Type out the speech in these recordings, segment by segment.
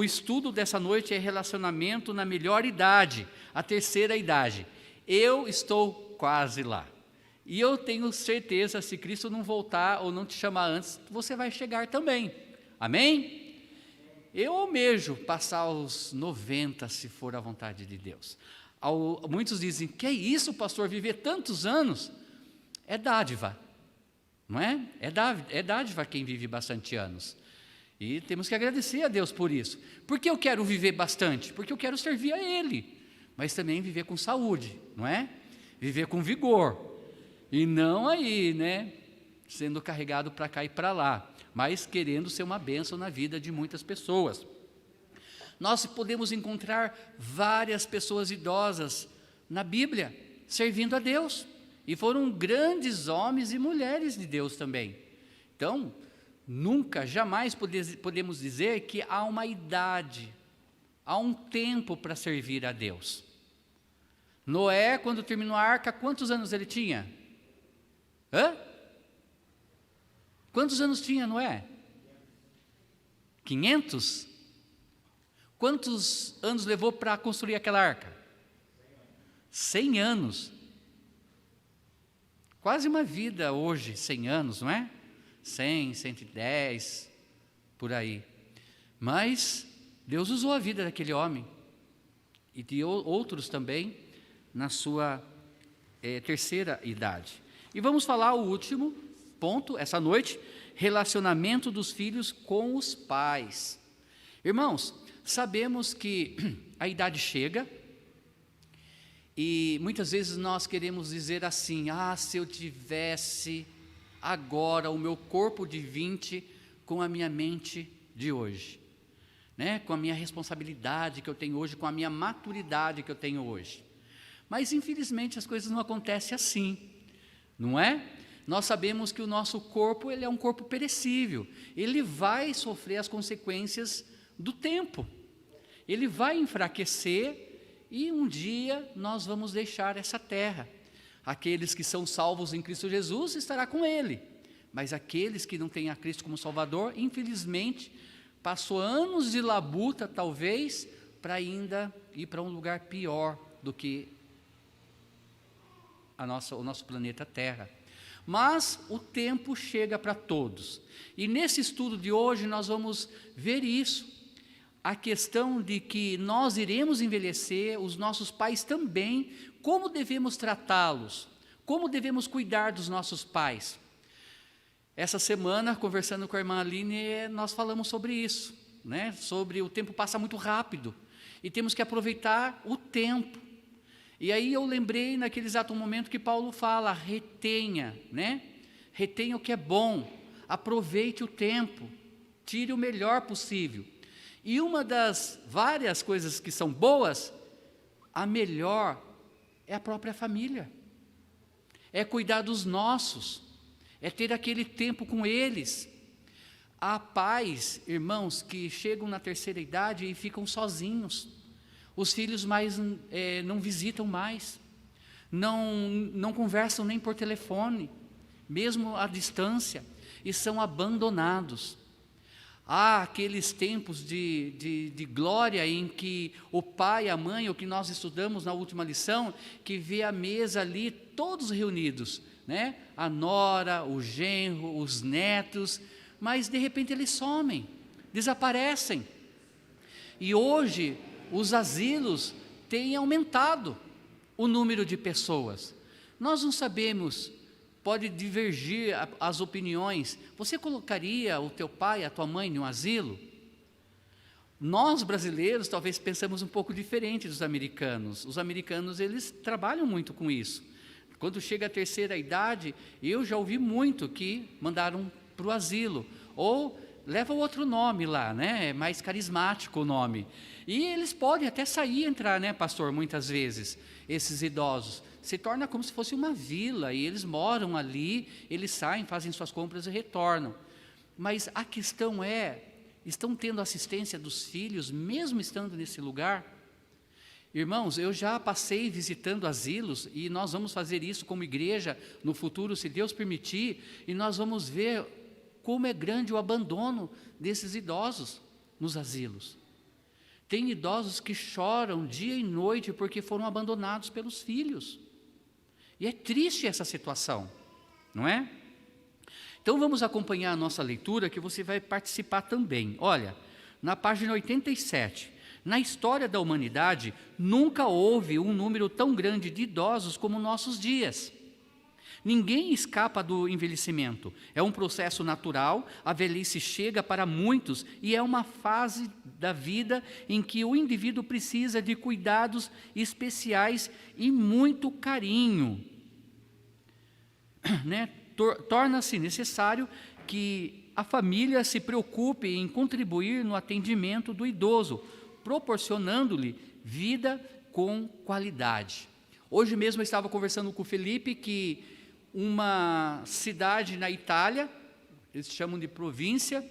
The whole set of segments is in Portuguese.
o estudo dessa noite é relacionamento na melhor idade, a terceira idade. Eu estou quase lá. E eu tenho certeza, se Cristo não voltar ou não te chamar antes, você vai chegar também. Amém? Eu almejo passar os 90, se for a vontade de Deus. Muitos dizem, que é isso, pastor, viver tantos anos? É dádiva, não é? É dádiva quem vive bastante anos. E temos que agradecer a Deus por isso. Por que eu quero viver bastante? Porque eu quero servir a Ele, mas também viver com saúde, não é? Viver com vigor, e não aí, né, sendo carregado para cá e para lá, mas querendo ser uma bênção na vida de muitas pessoas. Nós podemos encontrar várias pessoas idosas na Bíblia, servindo a Deus, e foram grandes homens e mulheres de Deus também. Então, nunca, jamais podemos dizer que há uma idade, há um tempo para servir a Deus. Noé, quando terminou a arca, quantos anos ele tinha? Quantos anos tinha Noé? 500? Quantos anos levou para construir aquela arca? 100 anos. Quase uma vida hoje, 100 anos, não é? 100, 110, por aí. Mas Deus usou a vida daquele homem e de outros também na sua terceira idade. E vamos falar o último ponto essa noite, relacionamento dos filhos com os pais. Irmãos, sabemos que a idade chega e muitas vezes nós queremos dizer assim, se eu tivesse agora o meu corpo de 20 com a minha mente de hoje, né? Com a minha responsabilidade que eu tenho hoje, com a minha maturidade que eu tenho hoje. Mas infelizmente as coisas não acontecem assim, não é? Nós sabemos que o nosso corpo, ele é um corpo perecível, ele vai sofrer as consequências do tempo, ele vai enfraquecer e um dia nós vamos deixar essa terra. Aqueles que são salvos em Cristo Jesus estará com Ele, mas aqueles que não têm a Cristo como Salvador, infelizmente, passou anos de labuta, talvez, para ainda ir para um lugar pior do que o nosso planeta Terra. Mas o tempo chega para todos, e nesse estudo de hoje nós vamos ver isso, a questão de que nós iremos envelhecer, os nossos pais também, como devemos tratá-los, como devemos cuidar dos nossos pais. Essa semana, conversando com a irmã Aline, nós falamos sobre isso, né? Sobre o tempo passa muito rápido, e temos que aproveitar o tempo. E aí eu lembrei naquele exato momento que Paulo fala, retenha, né? Retenha o que é bom, aproveite o tempo, tire o melhor possível. E uma das várias coisas que são boas, a melhor é a própria família, é cuidar dos nossos, é ter aquele tempo com eles. Há pais, irmãos, que chegam na terceira idade e ficam sozinhos, os filhos não visitam mais, não conversam nem por telefone, mesmo à distância, e são abandonados. Há aqueles tempos de glória em que o pai, a mãe, o que nós estudamos na última lição, que vê a mesa ali, todos reunidos, né? A nora, o genro, os netos, mas de repente eles somem, desaparecem. E hoje os asilos têm aumentado o número de pessoas. Nós não sabemos, pode divergir as opiniões. Você colocaria o teu pai, a tua mãe em um asilo? Nós brasileiros talvez pensamos um pouco diferente dos americanos. Os americanos, eles trabalham muito com isso. Quando chega a terceira idade, eu já ouvi muito que mandaram para o asilo, ou leva outro nome lá, né? É mais carismático o nome. E eles podem até sair e entrar, né, pastor, muitas vezes, esses idosos. Se torna como se fosse uma vila, e eles moram ali, eles saem, fazem suas compras e retornam. Mas a questão é, estão tendo assistência dos filhos, mesmo estando nesse lugar? Irmãos, eu já passei visitando asilos, e nós vamos fazer isso como igreja no futuro, se Deus permitir, e nós vamos ver como é grande o abandono desses idosos nos asilos. Tem idosos que choram dia e noite porque foram abandonados pelos filhos. E é triste essa situação, não é? Então vamos acompanhar a nossa leitura, que você vai participar também. Olha, na página 87, na história da humanidade, nunca houve um número tão grande de idosos como nossos dias. Ninguém escapa do envelhecimento. É um processo natural, a velhice chega para muitos e é uma fase da vida em que o indivíduo precisa de cuidados especiais e muito carinho. Né? Torna-se necessário que a família se preocupe em contribuir no atendimento do idoso, proporcionando-lhe vida com qualidade. Hoje mesmo eu estava conversando com o Felipe que uma cidade na Itália, eles chamam de província,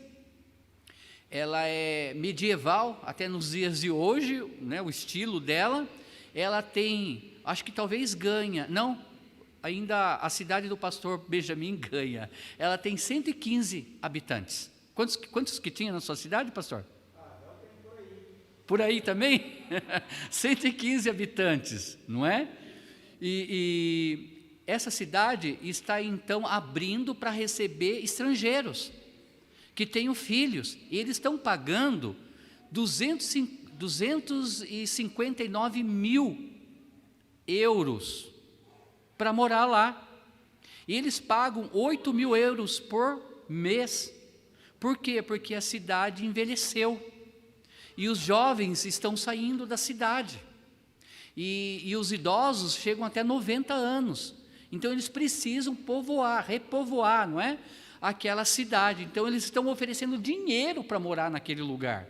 ela é medieval, até nos dias de hoje, né, o estilo dela, ela tem, acho que talvez ganha, não, ainda a cidade do pastor Benjamin ganha, ela tem 115 habitantes. Quantos que tinha na sua cidade, pastor? Por aí também? 115 habitantes, não é? E essa cidade está então abrindo para receber estrangeiros que tenham filhos, e eles estão pagando 259 mil euros para morar lá, e eles pagam 8 mil euros por mês. Por quê? Porque a cidade envelheceu, e os jovens estão saindo da cidade, e os idosos chegam até 90 anos, então eles precisam repovoar, não é? Aquela cidade, então eles estão oferecendo dinheiro para morar naquele lugar.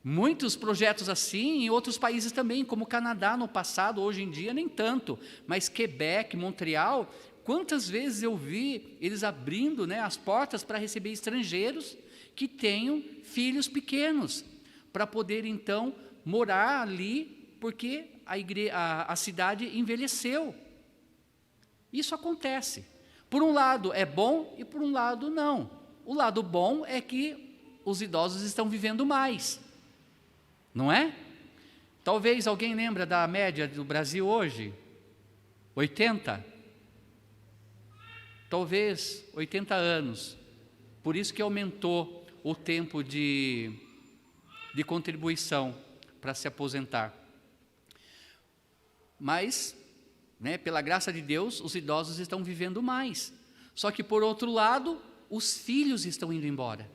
Muitos projetos assim, em outros países também, como o Canadá no passado, hoje em dia nem tanto, mas Quebec, Montreal, quantas vezes eu vi eles abrindo, né, as portas para receber estrangeiros que tenham filhos pequenos, para poder então morar ali, porque a cidade envelheceu. Isso acontece. Por um lado é bom e por um lado não. O lado bom é que os idosos estão vivendo mais, não é? Talvez alguém lembra da média do Brasil hoje? 80? Talvez 80 anos. Por isso que aumentou o tempo de contribuição para se aposentar. Mas, né, pela graça de Deus, os idosos estão vivendo mais. Só que, por outro lado, os filhos estão indo embora.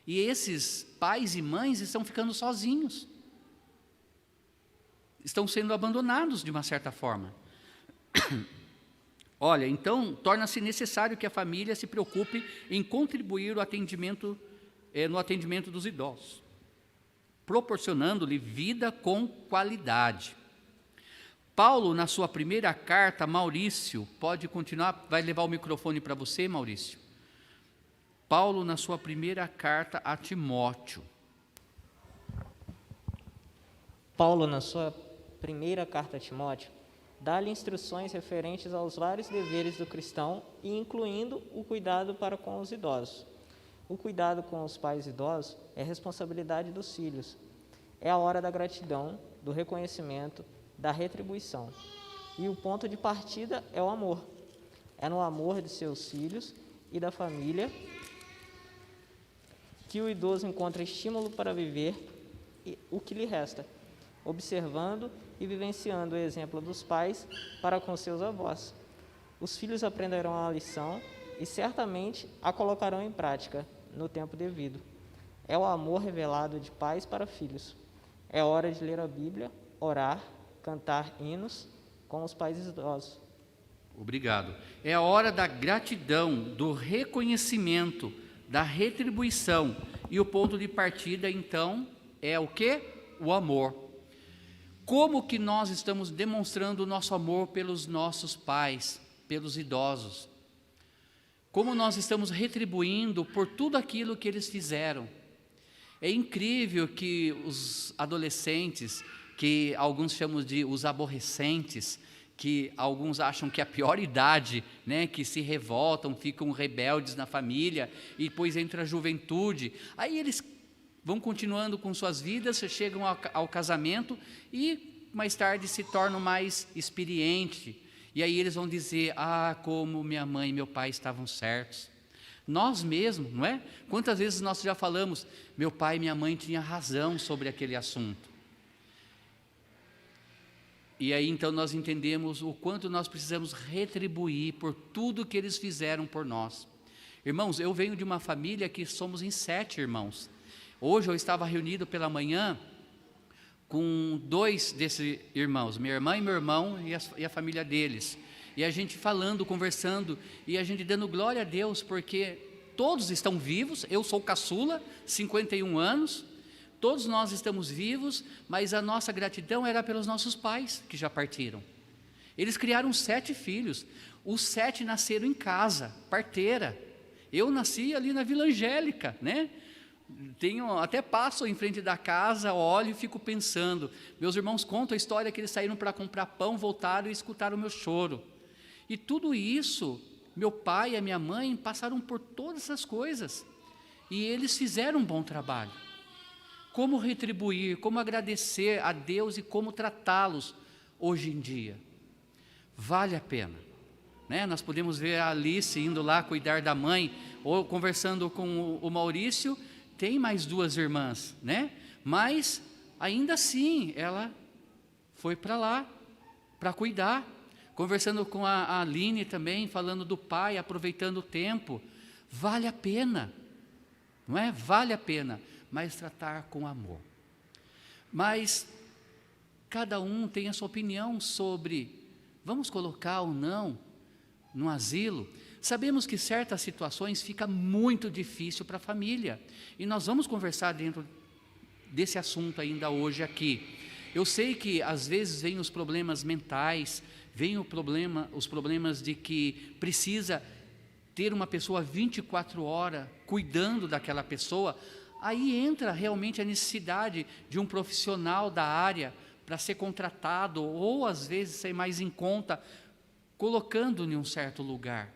E esses pais e mães estão ficando sozinhos. Estão sendo abandonados de uma certa forma. Olha, então, torna-se necessário que a família se preocupe em contribuir no atendimento dos idosos, proporcionando-lhe vida com qualidade. Paulo, na sua primeira carta, Maurício, pode continuar, vai levar o microfone para você, Maurício. Paulo, na sua primeira carta a Timóteo. Paulo, na sua primeira carta a Timóteo, dá-lhe instruções referentes aos vários deveres do cristão, e incluindo o cuidado para com os idosos. O cuidado com os pais idosos é responsabilidade dos filhos. É a hora da gratidão, do reconhecimento, da retribuição. E o ponto de partida é o amor. É no amor de seus filhos e da família que o idoso encontra estímulo para viver o que lhe resta, observando e vivenciando o exemplo dos pais para com seus avós. Os filhos aprenderão a lição e certamente a colocarão em prática no tempo devido. É o amor revelado de pais para filhos. É hora de ler a Bíblia, orar, cantar hinos com os pais idosos. Obrigado. É a hora da gratidão, do reconhecimento, da retribuição. E o ponto de partida, então, é o quê? O amor. Como que nós estamos demonstrando o nosso amor pelos nossos pais, pelos idosos? Como nós estamos retribuindo por tudo aquilo que eles fizeram? É incrível que os adolescentes, que alguns chamam de os aborrecentes, que alguns acham que é a pior idade, né, que se revoltam, ficam rebeldes na família, e depois entra a juventude, aí eles vão continuando com suas vidas, chegam ao casamento e mais tarde se tornam mais experientes. E aí eles vão dizer, como minha mãe e meu pai estavam certos. Nós mesmos, não é? Quantas vezes nós já falamos, meu pai e minha mãe tinham razão sobre aquele assunto. E aí então nós entendemos o quanto nós precisamos retribuir por tudo que eles fizeram por nós. Irmãos, eu venho de uma família que somos em 7 irmãos. Hoje eu estava reunido pela manhã com 2 desses irmãos, minha irmã e meu irmão e a família deles. E a gente falando, conversando, e a gente dando glória a Deus, porque todos estão vivos. Eu sou caçula, 51 anos, todos nós estamos vivos, mas a nossa gratidão era pelos nossos pais que já partiram. Eles criaram 7 filhos, os 7 nasceram em casa, parteira. Eu nasci ali na Vila Angélica, né? Até passo em frente da casa, olho e fico pensando. Meus irmãos contam a história que eles saíram para comprar pão, voltaram e escutaram o meu choro. E tudo isso, meu pai e a minha mãe passaram por todas essas coisas. E eles fizeram um bom trabalho. Como retribuir, como agradecer a Deus e como tratá-los hoje em dia. Vale a pena. Né? Nós podemos ver a Alice indo lá cuidar da mãe, ou conversando com o Maurício, tem mais 2 irmãs, né? Mas ainda assim ela foi para lá para cuidar, conversando com a Aline também, falando do pai, aproveitando o tempo. Vale a pena, não é? Vale a pena, mas tratar com amor. Mas cada um tem a sua opinião sobre vamos colocar ou não no asilo. Sabemos que certas situações fica muito difícil para a família, e nós vamos conversar dentro desse assunto ainda hoje aqui. Eu sei que às vezes vem os problemas mentais, vem os problemas de que precisa ter uma pessoa 24 horas cuidando daquela pessoa. Aí entra realmente a necessidade de um profissional da área para ser contratado, ou às vezes ser mais em conta, colocando em um certo lugar.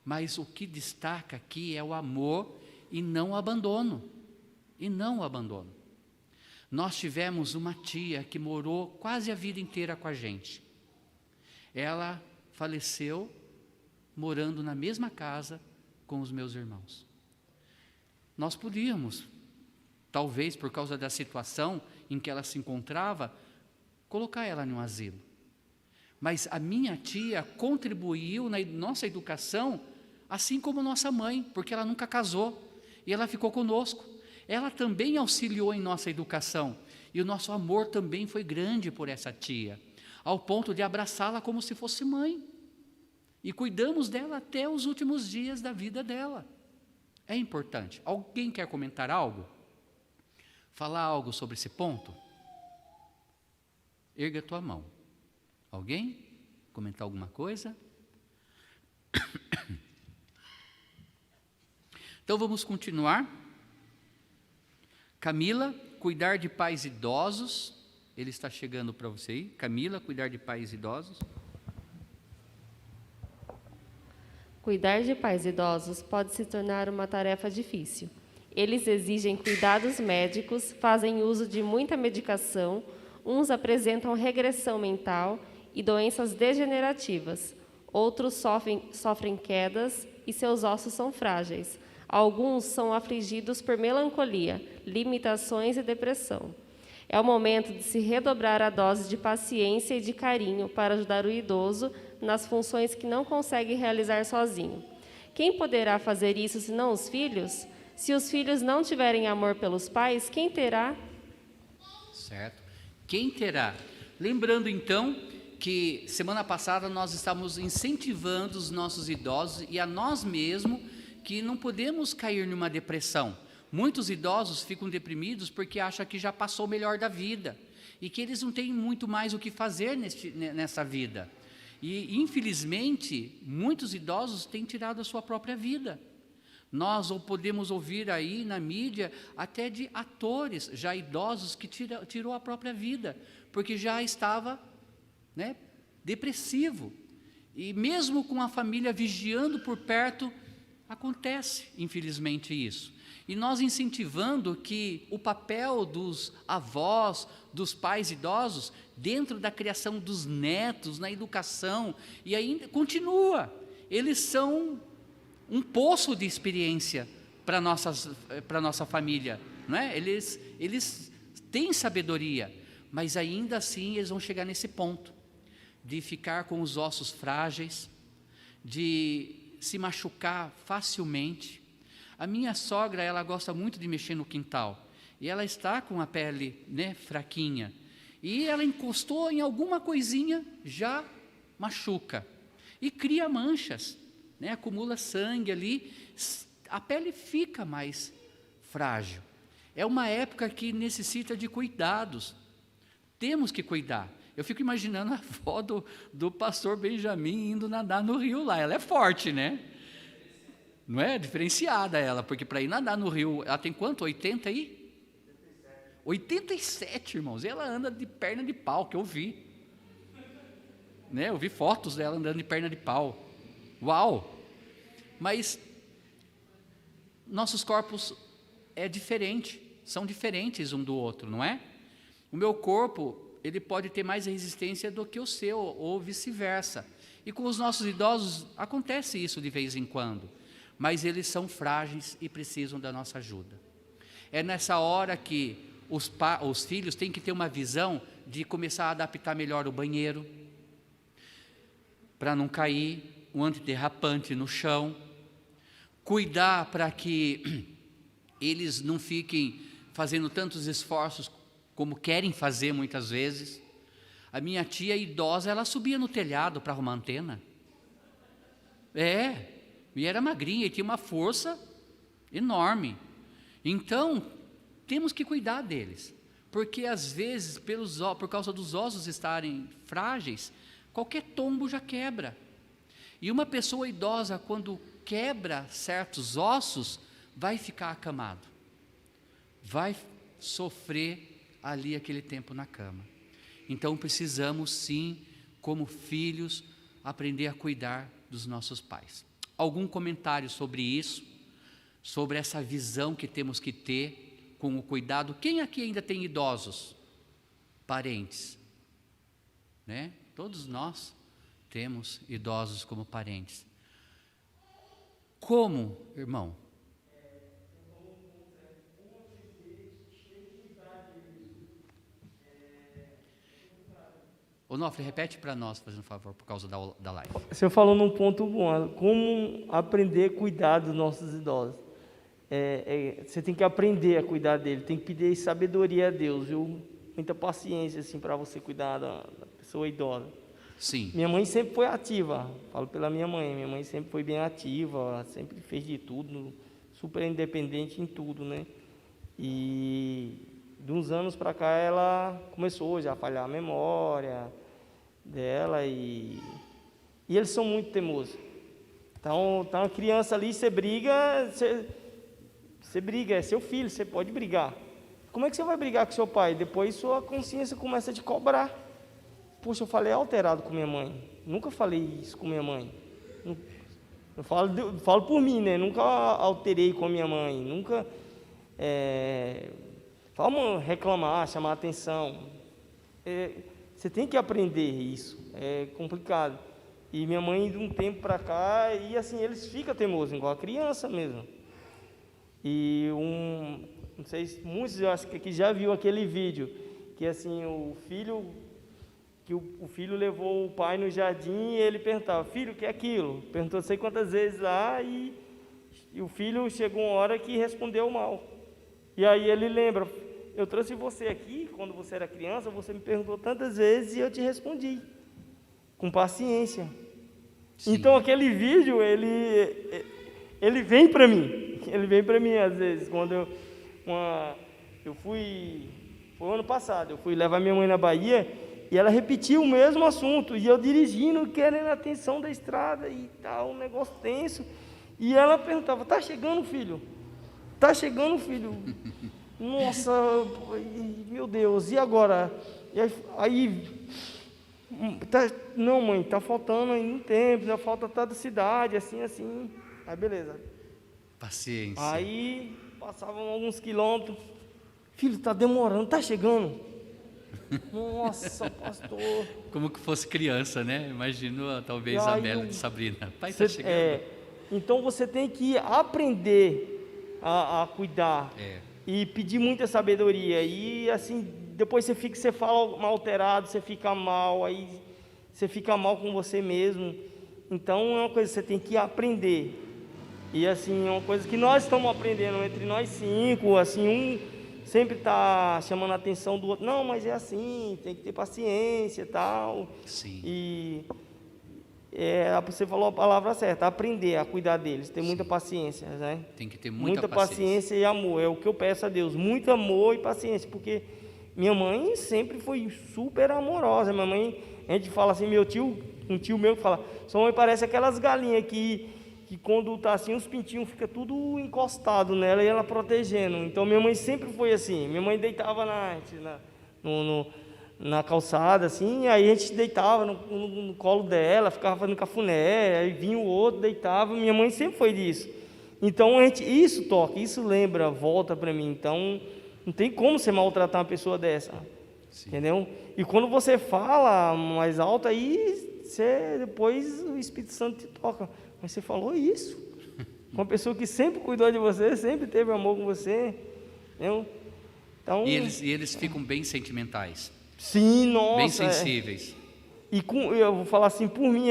Mas o que destaca aqui é o amor e não o abandono. E não o abandono. Nós tivemos uma tia que morou quase a vida inteira com a gente. Ela faleceu morando na mesma casa com os meus irmãos. Nós podíamos, talvez por causa da situação em que ela se encontrava, colocar ela em um asilo. Mas a minha tia contribuiu na nossa educação, assim como nossa mãe, porque ela nunca casou, e ela ficou conosco. Ela também auxiliou em nossa educação, e o nosso amor também foi grande por essa tia, ao ponto de abraçá-la como se fosse mãe, e cuidamos dela até os últimos dias da vida dela. É importante. Alguém quer comentar algo? Falar algo sobre esse ponto? Erga a tua mão. Alguém? Comentar alguma coisa? Então vamos continuar. Camila, cuidar de pais idosos. Ele está chegando para você aí. Camila, cuidar de pais idosos. Cuidar de pais idosos pode se tornar uma tarefa difícil. Eles exigem cuidados médicos, fazem uso de muita medicação, uns apresentam regressão mental e doenças degenerativas, outros sofrem quedas e seus ossos são frágeis. Alguns são afligidos por melancolia, limitações e depressão. É o momento de se redobrar a dose de paciência e de carinho para ajudar o idoso nas funções que não consegue realizar sozinho. Quem poderá fazer isso senão os filhos? Se os filhos não tiverem amor pelos pais, quem terá? Certo. Quem terá? Lembrando então que semana passada nós estávamos incentivando os nossos idosos e a nós mesmos que não podemos cair numa depressão. Muitos idosos ficam deprimidos porque acham que já passou o melhor da vida e que eles não têm muito mais o que fazer nessa vida. E, infelizmente, muitos idosos têm tirado a sua própria vida. Nós podemos ouvir aí na mídia até de atores já idosos que tirou a própria vida, porque já estava, depressivo. E mesmo com a família vigiando por perto, Acontece, infelizmente, isso. E nós incentivando que o papel dos avós, dos pais idosos, dentro da criação dos netos, na educação, e ainda continua. Eles são um poço de experiência para a nossa família, não é? Eles têm sabedoria, mas ainda assim eles vão chegar nesse ponto de ficar com os ossos frágeis, de se machucar facilmente. A minha sogra, ela gosta muito de mexer no quintal, e ela está com a pele, né, fraquinha, e ela encostou em alguma coisinha, já machuca, e cria manchas, né, acumula sangue ali, a pele fica mais frágil. É uma época que necessita de cuidados, temos que cuidar. Eu fico imaginando a avó do pastor Benjamin indo nadar no rio lá, ela é forte, né? Não é? Diferenciada ela, porque para ir nadar no rio, ela tem quanto? 80 aí? 87, irmãos, e ela anda de perna de pau, que eu vi. Né? Eu vi fotos dela andando de perna de pau. Uau! Mas nossos corpos são diferentes um do outro, não é? O meu corpo, ele pode ter mais resistência do que o seu, ou vice-versa. E com os nossos idosos, acontece isso de vez em quando. Mas eles são frágeis e precisam da nossa ajuda. É nessa hora que os filhos têm que ter uma visão de começar a adaptar melhor o banheiro, para não cair, um antiderrapante no chão, cuidar para que eles não fiquem fazendo tantos esforços como querem fazer muitas vezes. A minha tia idosa, ela subia no telhado para arrumar antena. E era magrinha e tinha uma força enorme. Então, temos que cuidar deles, porque às vezes, por causa dos ossos estarem frágeis, qualquer tombo já quebra. E uma pessoa idosa, quando quebra certos ossos, vai ficar acamado, vai sofrer ali aquele tempo na cama. Então precisamos sim, como filhos, aprender a cuidar dos nossos pais. Algum comentário sobre isso, sobre essa visão que temos que ter com o cuidado? Quem aqui ainda tem idosos? Parentes, né? Todos nós temos idosos como parentes. Como, irmão? Onofre, repete para nós, fazendo favor, por causa da live. Você falou num ponto bom, como aprender a cuidar dos nossos idosos. Você tem que aprender a cuidar dele, tem que pedir sabedoria a Deus, viu? Muita paciência assim, para você cuidar da pessoa idosa. Sim. Minha mãe sempre foi ativa, falo pela minha mãe sempre foi bem ativa, sempre fez de tudo, super independente em tudo, né? E de uns anos para cá ela começou já a falhar a memória dela e eles são muito teimosos. Então, tá uma criança ali, você briga, você briga, é seu filho, você pode brigar. Como é que você vai brigar com seu pai? Depois sua consciência começa a te cobrar. Poxa, eu falei alterado com minha mãe. Nunca falei isso com minha mãe. Eu falo por mim, né? Nunca alterei com a minha mãe. Nunca reclamar, chamar atenção. Você tem que aprender isso. É complicado. E minha mãe, de um tempo para cá, e assim, eles ficam teimosos, igual a criança mesmo. E não sei se muitos, eu acho que já viu aquele vídeo, que assim, o filho levou o pai no jardim e ele perguntava, filho, o que é aquilo? Perguntou não sei quantas vezes lá e o filho chegou uma hora que respondeu mal. E aí ele lembra, eu trouxe você aqui, quando você era criança, você me perguntou tantas vezes e eu te respondi, com paciência. Sim. Então aquele vídeo, ele vem para mim, às vezes, quando eu fui, foi o ano passado, eu fui levar minha mãe na Bahia e ela repetiu o mesmo assunto, e eu dirigindo, querendo a atenção da estrada e tal, um negócio tenso, e ela perguntava, tá chegando, filho? Nossa, meu Deus, e agora? Não, mãe, tá faltando aí um tempo, já falta tal cidade, assim, aí beleza. Paciência. Aí passavam alguns quilômetros. Filho, tá demorando, tá chegando. Nossa, pastor. Como que fosse criança, né? Imagino talvez E a aí Amélia eu- de Sabrina. Pai, Você- tá chegando. então você tem que aprender a cuidar É. e pedir muita sabedoria. E assim, depois você fala mal alterado, você fica mal, aí você fica mal com você mesmo. Então é uma coisa que você tem que aprender. E assim, é uma coisa que nós estamos aprendendo entre nós 5, assim, um sempre está chamando a atenção do outro. Não, mas é assim, tem que ter paciência e tal. Sim. E você falou a palavra certa, aprender a cuidar deles, ter muita paciência, né? Tem que ter muita paciência e amor, é o que eu peço a Deus, muito amor e paciência, porque minha mãe sempre foi super amorosa. Minha mãe, a gente fala assim, um tio meu que fala, sua mãe parece aquelas galinhas que quando tá assim, os pintinhos ficam tudo encostado nela e ela protegendo. Então minha mãe sempre foi assim, minha mãe deitava na calçada, assim, aí a gente deitava no colo dela, ficava fazendo cafuné, aí vinha o outro, deitava, minha mãe sempre foi disso. Então isso toca, isso lembra, volta para mim. Então não tem como você maltratar uma pessoa dessa, Sim. entendeu? E quando você fala mais alto, aí depois o Espírito Santo te toca. Mas você falou isso, com uma pessoa que sempre cuidou de você, sempre teve amor com você, entendeu? Então, E eles ficam bem sentimentais, sim, nossa, bem sensíveis. eu vou falar assim, por mim,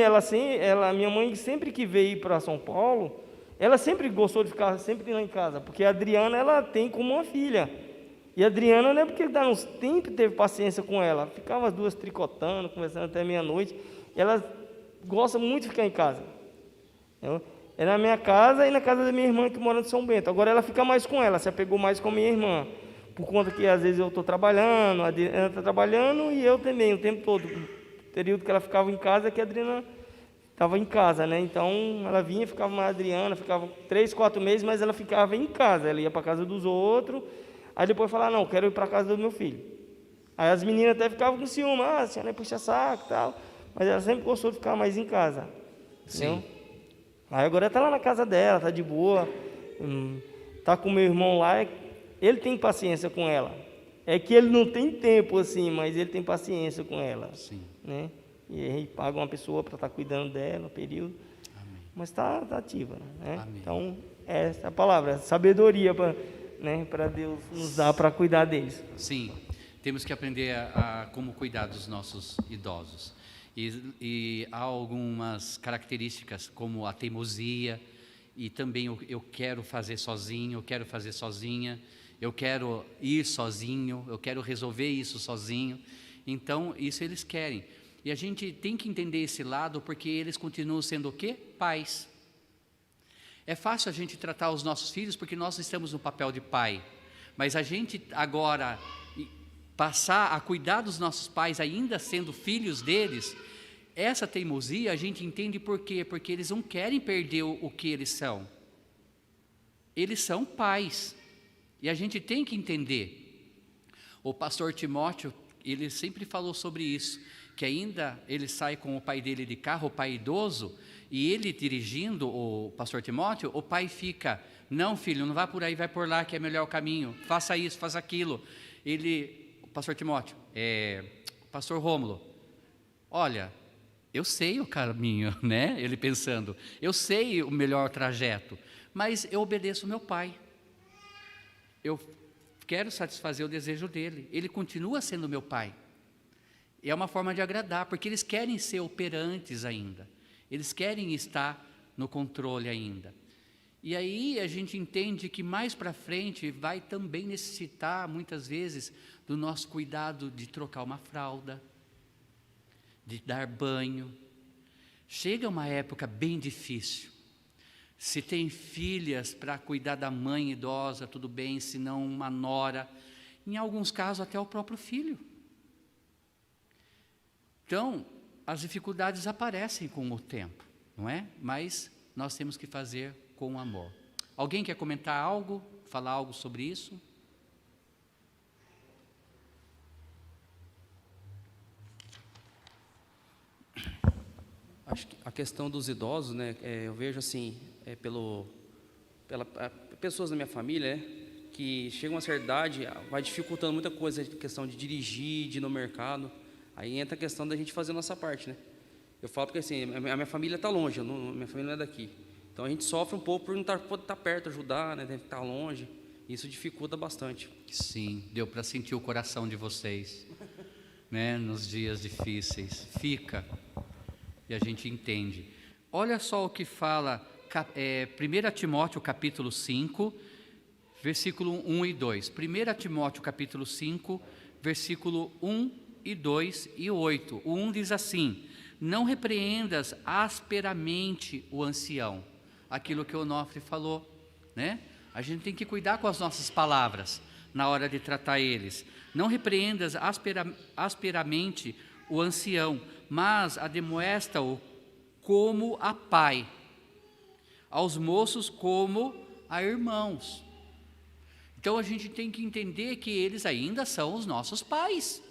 minha mãe sempre que veio para São Paulo, ela sempre gostou de ficar sempre lá em casa, porque a Adriana, ela tem como uma filha. E a Adriana, não é porque ela sempre teve paciência com ela, ficava as duas tricotando, conversando até meia-noite, e ela gosta muito de ficar em casa. É na minha casa e na casa da minha irmã que mora em São Bento. Agora ela fica mais com ela, se apegou mais com a minha irmã, por conta que às vezes eu estou trabalhando, a Adriana está trabalhando e eu também, o tempo todo. O período que ela ficava em casa é que a Adriana estava em casa, né? Então ela vinha, ficava com a Adriana, ficava 3, 4 meses, mas ela ficava em casa, ela ia para a casa dos outros, aí depois falava, não, quero ir para a casa do meu filho. Aí as meninas até ficavam com ciúme, a senhora puxa saco e tal, mas ela sempre gostou de ficar mais em casa. Sim. Entendeu? Aí agora está lá na casa dela, está de boa, está com meu irmão lá, ele tem paciência com ela. É que ele não tem tempo assim, mas ele tem paciência com ela. Sim. Né? E aí paga uma pessoa para estar cuidando dela no período. Amém. Mas está ativa. Né? Amém. Então, essa é a palavra, sabedoria para Deus nos dar para cuidar deles. Sim, temos que aprender a como cuidar dos nossos idosos. E há algumas características, como a teimosia, e também eu quero fazer sozinho, eu quero fazer sozinha, eu quero ir sozinho, eu quero resolver isso sozinho. Então, isso eles querem. E a gente tem que entender esse lado, porque eles continuam sendo o quê? Pais. É fácil a gente tratar os nossos filhos, porque nós estamos no papel de pai. Mas a gente agora passar a cuidar dos nossos pais, ainda sendo filhos deles, essa teimosia a gente entende por quê? Porque eles não querem perder o que eles são. Eles são pais. E a gente tem que entender. O pastor Timóteo, ele sempre falou sobre isso, que ainda ele sai com o pai dele de carro, o pai idoso, e ele dirigindo, o pastor Timóteo, o pai fica, não filho, não vá por aí, vai por lá que é melhor o caminho, faça isso, faça aquilo. O pastor Timóteo, pastor Rômulo, olha, eu sei o caminho, né? Ele pensando, eu sei o melhor trajeto, mas eu obedeço meu pai. Eu quero satisfazer o desejo dele. Ele continua sendo meu pai. E é uma forma de agradar, porque eles querem ser operantes ainda. Eles querem estar no controle ainda. E aí a gente entende que mais para frente vai também necessitar, muitas vezes, do nosso cuidado de trocar uma fralda, de dar banho. Chega uma época bem difícil. Se tem filhas para cuidar da mãe idosa, tudo bem, se não uma nora, em alguns casos até o próprio filho. Então, as dificuldades aparecem com o tempo, não é? Mas nós temos que fazer com amor. Alguém quer comentar algo, falar algo sobre isso? Acho que a questão dos idosos, né, eu vejo assim, pessoas da minha família, né, que chegam a uma certa idade, vai dificultando muita coisa, a questão de dirigir, de ir no mercado. Aí entra a questão da gente fazer a nossa parte, né? Eu falo porque assim, a minha família está longe, minha família não é daqui. Então a gente sofre um pouco por não estar perto, ajudar, né? Estar longe. Isso dificulta bastante. Sim, deu para sentir o coração de vocês, né? Nos dias difíceis. Fica, e a gente entende. Olha só o que fala 1 Timóteo capítulo 5, versículo 1 e 2. 1 Timóteo capítulo 5, versículo 1 e 2 e 8. O 1 diz assim: não repreendas asperamente o ancião. Aquilo que o Onofre falou, né? A gente tem que cuidar com as nossas palavras na hora de tratar eles. Não repreendas asperamente o ancião, mas admoesta-o como a pai, aos moços como a irmãos. Então a gente tem que entender que eles ainda são os nossos pais.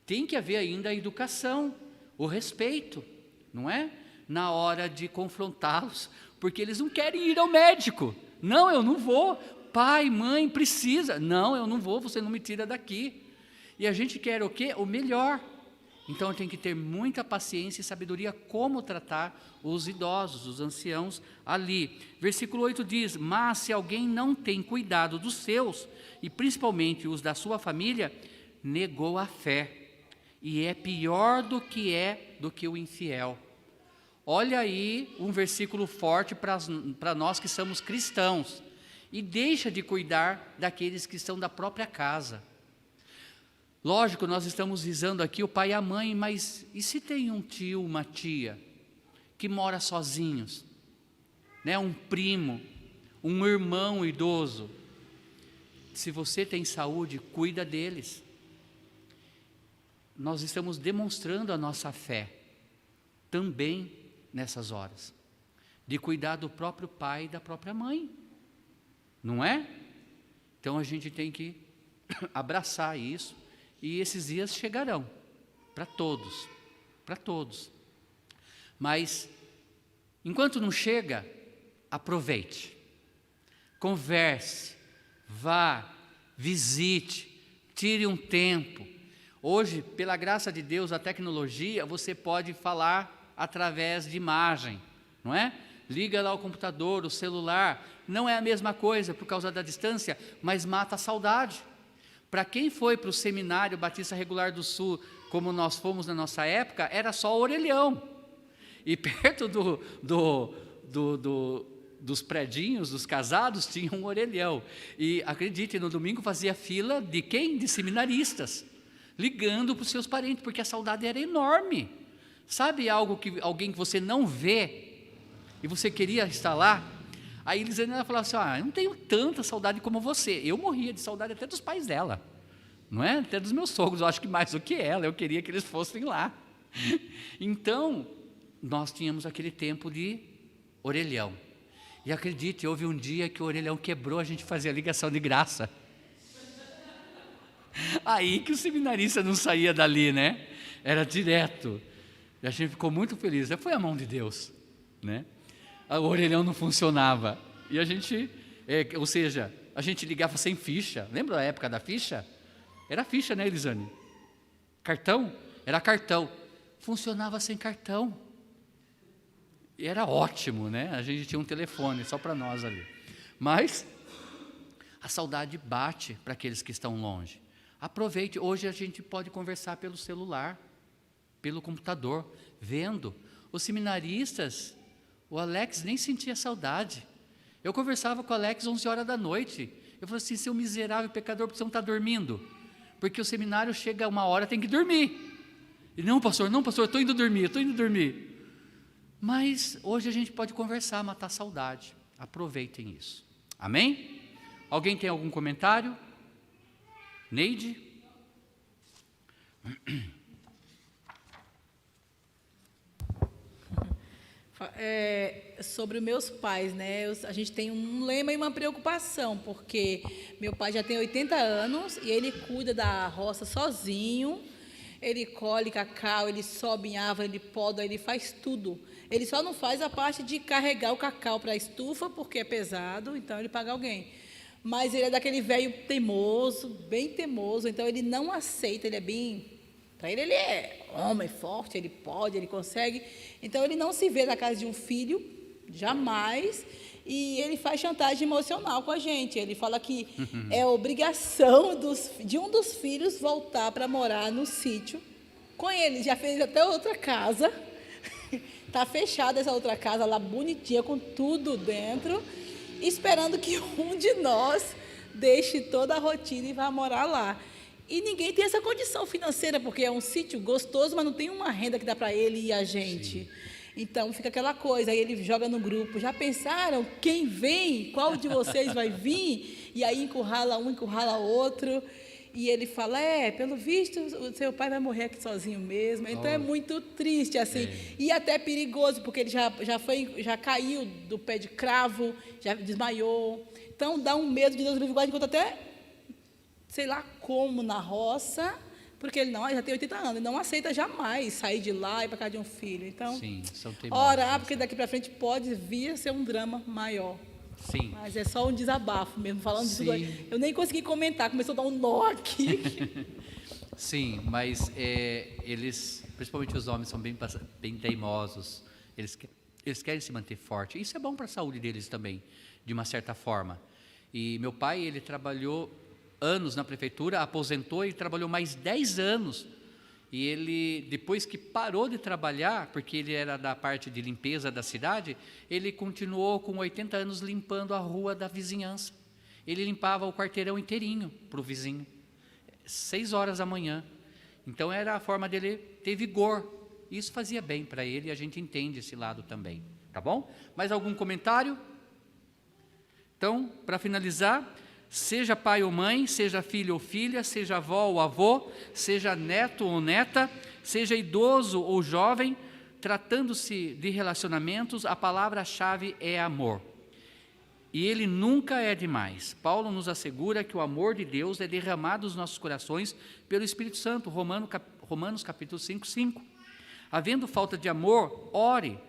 Tem que haver ainda a educação, o respeito, não é? Na hora de confrontá-los, porque eles não querem ir ao médico. Não, eu não vou. Pai, mãe, precisa. Não, eu não vou, você não me tira daqui. E a gente quer o quê? O melhor. Então tem que ter muita paciência e sabedoria como tratar os idosos, os anciãos ali. Versículo 8 diz: mas se alguém não tem cuidado dos seus, e principalmente os da sua família, negou a fé, e é pior do que o infiel. Olha aí um versículo forte para nós que somos cristãos. E deixa de cuidar daqueles que estão da própria casa. Lógico, nós estamos visando aqui o pai e a mãe, mas e se tem um tio, uma tia, que mora sozinhos? Né? Um primo, um irmão idoso. Se você tem saúde, cuida deles. Nós estamos demonstrando a nossa fé também nessas horas, de cuidar do próprio pai e da própria mãe, não é? Então a gente tem que abraçar isso, e esses dias chegarão, para todos, mas enquanto não chega, aproveite, converse, vá, visite, tire um tempo. Hoje, pela graça de Deus, a tecnologia, você pode falar através de imagem, não é? Liga lá o computador, o celular, não é a mesma coisa por causa da distância, mas mata a saudade. Para quem foi para o Seminário Batista Regular do Sul, como nós fomos na nossa época, era só o orelhão, e perto dos predinhos, dos casados, tinha um orelhão, e acredite, no domingo fazia fila de quem? De seminaristas, ligando para os seus parentes, porque a saudade era enorme. Sabe alguém que você não vê e você queria estar lá? Aí Elisânia falava assim: eu não tenho tanta saudade como você. Eu morria de saudade até dos pais dela, não é? Até dos meus sogros, eu acho que mais do que ela, eu queria que eles fossem lá. Então, nós tínhamos aquele tempo de orelhão. E acredite, houve um dia que o orelhão quebrou, a gente fazia ligação de graça. Aí que o seminarista não saía dali, né? Era direto. E a gente ficou muito feliz. Foi a mão de Deus, né? O orelhão não funcionava. E a gente, ou seja, a gente ligava sem ficha. Lembra da época da ficha? Era ficha, né, Elisane? Cartão? Era cartão. Funcionava sem cartão. E era ótimo, né? A gente tinha um telefone só para nós ali. Mas a saudade bate para aqueles que estão longe. Aproveite. Hoje a gente pode conversar pelo celular, pelo computador, vendo. Os seminaristas, o Alex nem sentia saudade. Eu conversava com o Alex 11 horas da noite. Eu falei assim: seu miserável pecador, por que você não está dormindo? Porque o seminário chega uma hora, tem que dormir. E não, pastor, eu estou indo dormir. Mas hoje a gente pode conversar, matar a saudade. Aproveitem isso. Amém? Alguém tem algum comentário? Neide? Sobre os meus pais, né? A gente tem um lema e uma preocupação, porque meu pai já tem 80 anos e ele cuida da roça sozinho. Ele colhe cacau, ele sobe em árvore, ele poda, ele faz tudo. Ele só não faz a parte de carregar o cacau para a estufa, porque é pesado, então ele paga alguém. Mas ele é daquele velho teimoso, bem teimoso, então ele não aceita, ele é bem... Para ele é homem forte, ele pode, ele consegue. Então ele não se vê na casa de um filho, jamais, e ele faz chantagem emocional com a gente. Ele fala que é obrigação de um dos filhos voltar para morar no sítio com ele. Já fez até outra casa, está fechada essa outra casa lá, bonitinha, com tudo dentro, esperando que um de nós deixe toda a rotina e vá morar lá. E ninguém tem essa condição financeira, porque é um sítio gostoso, mas não tem uma renda que dá para ele e a gente. Sim. Então, fica aquela coisa, aí ele joga no grupo, já pensaram quem vem, qual de vocês vai vir? E aí encurrala um, encurrala outro, e ele fala, pelo visto, o seu pai vai morrer aqui sozinho mesmo. Então, é muito triste, assim, e até perigoso, porque ele já caiu do pé de cravo, já desmaiou. Então, dá um medo de Deus livre guarde, enquanto até, sei lá como, na roça... Porque ele já tem 80 anos, ele não aceita jamais sair de lá e ir para casa de um filho. Então, sim, são teimosos, orar, porque daqui para frente pode vir a ser um drama maior. Sim. Mas é só um desabafo mesmo, falando disso. Sim. Eu nem consegui comentar, começou a dar um nó aqui. Sim, mas eles, principalmente os homens, são bem teimosos. Eles querem se manter fortes. Isso é bom para a saúde deles também, de uma certa forma. E meu pai, ele trabalhou anos na prefeitura, aposentou e trabalhou mais 10 anos. E ele, depois que parou de trabalhar, porque ele era da parte de limpeza da cidade, ele continuou com 80 anos limpando a rua da vizinhança. Ele limpava o quarteirão inteirinho para o vizinho, 6 horas da manhã. Então era a forma dele ter vigor. Isso fazia bem para ele e a gente entende esse lado também. Tá bom? Mais algum comentário? Então, para finalizar... Seja pai ou mãe, seja filho ou filha, seja avó ou avô, seja neto ou neta, seja idoso ou jovem, tratando-se de relacionamentos, a palavra-chave é amor. E ele nunca é demais. Paulo nos assegura que o amor de Deus é derramado nos nossos corações pelo Espírito Santo, Romanos capítulo 5, 5. Havendo falta de amor, ore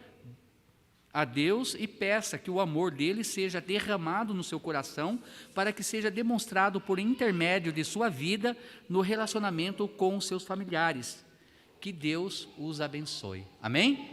a Deus e peça que o amor dele seja derramado no seu coração para que seja demonstrado por intermédio de sua vida no relacionamento com os seus familiares. Que Deus os abençoe. Amém?